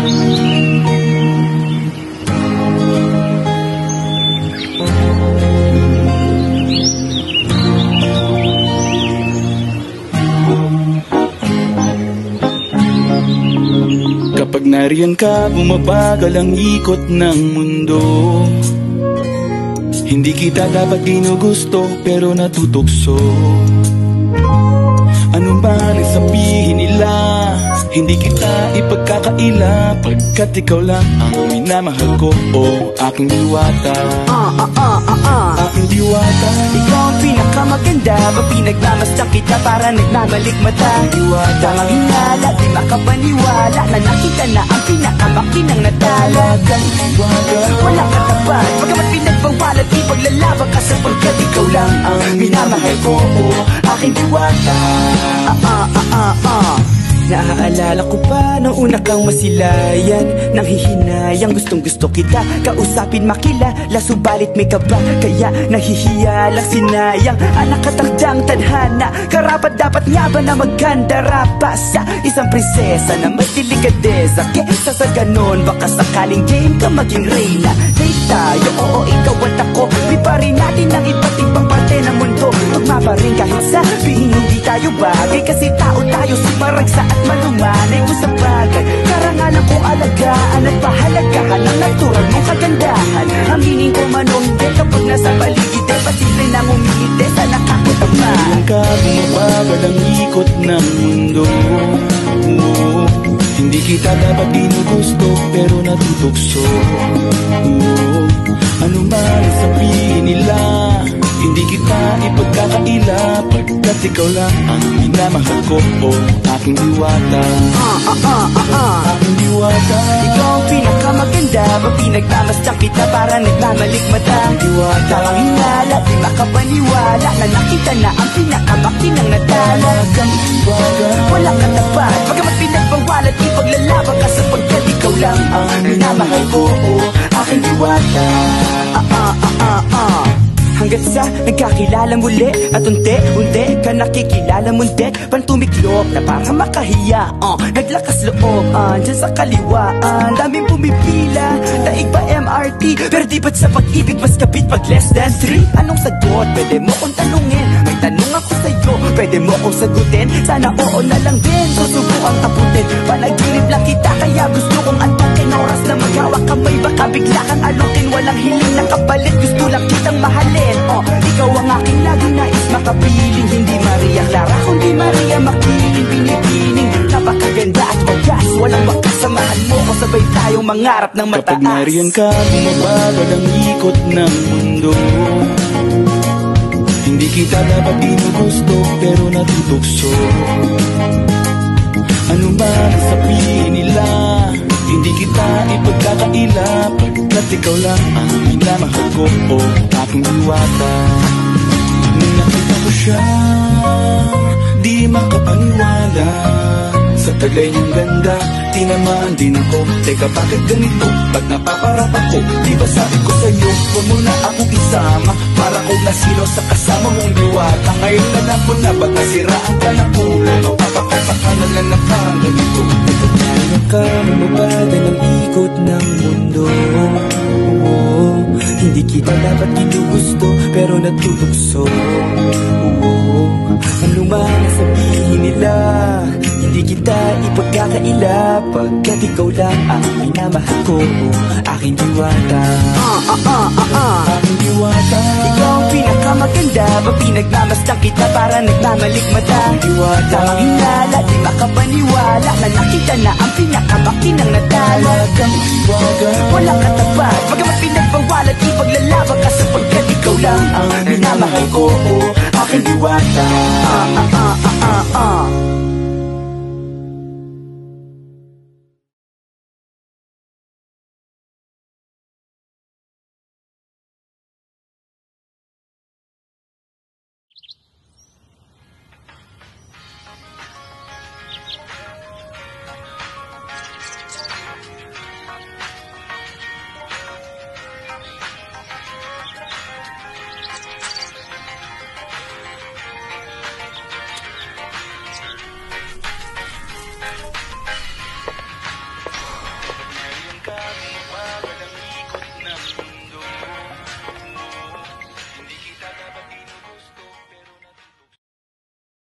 Kapag nariyan ka, bumabagal ang ikot ng mundo. Hindi kita dapat ginugusto, pero natutukso. Ano man ang sabihin nila, hindi kita ipagkakaila, pagkat ikaw lang ang minamahal ko, o aking diwata. Aking diwata. Ikaw ang pinakamaganda, pag pinagmamasdan kita para nagmamalikmata. Diwata, tamang hinala, di makapaniwala na nakita na ang pinakamakinang natala. Diwata, walang katapat, pagkamat pinagbawalat, ipaglalaban ka sapagkat ikaw lang ang minamahal ko, o aking diwata. Naaalala ko pa nung una kang masilayan, nang hihinayang gustong gusto kita kausapin, makilala, subalit may kaba, kaya nahihiya lang sinayang ang nakatakdang tadhana. Karapat dapat nga ba na magkandara pa sa isang prinsesa na may delikadeza? Kesa sa ganon, baka sakaling game ka maging reyna. Date tayo, oo ikaw at ako, liparin natin ang iba't ibang parte ng mundo. Tugma rin kahit sabihin hindi tayo bagay, kasi tao tayo, sumaragsa at malumanay ko sa bagay. Karangalan kong alagaan at pahalagahan ang natural mong kagandahan. Aminin ko man o hindi, kapag nasa paligid ay pasimple nang umihite sa nakakutama. nariyan ka, bumabagal ang ikot ng mundo. Hindi kita dapat ginugusto, pero natutukso. Ano man ang sabihin nila, hindi kita ipagkakaila, pagkat ikaw lang ang minamahal ko, o aking diwata. Aking diwata. Ikaw ang pinakamaganda, pag pinagmamasdan kita para nagmamalikmata. Diwata, tamang hinala, di makapaniwala na nakita na ang pinakamakinang natala. Walang katapat, pagkamat pinagbawalat, ipaglalaban ka sapagkat ikaw lang ang minamahal ko, o aking diwata. Hanggat sa nagkakilala muli at unti-unti ka nakikilala munti, pantumiklop na para makahiya. Naglakas loob dyan sa kaliwaan, daming pumipila, daig pa MRT, pero di ba't sa pag-ibig mas kapit pag less than 3? Anong sagot? Pwede mo kong tanungin, may tanong ako sa'yo, pwede mo kong sagutin, sana oo na lang din, susubukang abutin. Panaginip lang kita, kaya gusto kong antukin, oras na maghawak kamay, baka bigla kang alutin. Walang hiling na kapalit, gusto lang kitang mahalin. Ikaw ang aking laging nais makapiling, hindi Maria Clara kundi Maria Makiling. Binibining, napakaganda at wagas, walang bakas, samahan mo ko, sabay tayong mangarap ng mataas. kapag nariyan ka, bumabagal ang ikot ng mundo. Hindi kita dapat ginugusto, pero natutukso. Ano man ang sabihin nila, hindi kita ipagkakaila, pagkat ikaw lang ang minamahal ko, o aking diwata. Nung nakita ko siya, di makapaniwala, sa taglay niyang ganda, tinamaan din ako. Teka, bakit ganito? Ba't napaparap ako? Di ba sabi ko sa'yo, huwag mo na akong isama, para kong nasilo sa kasama mong diwata. Ngayon na lang po na, ba't nasiraan ka na ulo? Mapapakasakalan na ng parang ganito. Nariyan ka, bumabada ng ikot ng mundo. Hindi kita dapat ginugusto, pero natutukso. Ano man ang sabihin nila, hindi kita ipagkakaila, pagkat ikaw lang ang minamahal ko, aking diwata. Aking diwata. Ikaw ang pinakamaganda, pag pinagmamasdan kita para nagmamalikmata. Diwata, tamang hinala, di makapaniwala na nakita na ang pinakamakinang natala. Walang katapat, pagkamat pinagbawalat, ipaglalaban ka sapagkat ikaw lang ang minamahal ko, o aking diwata.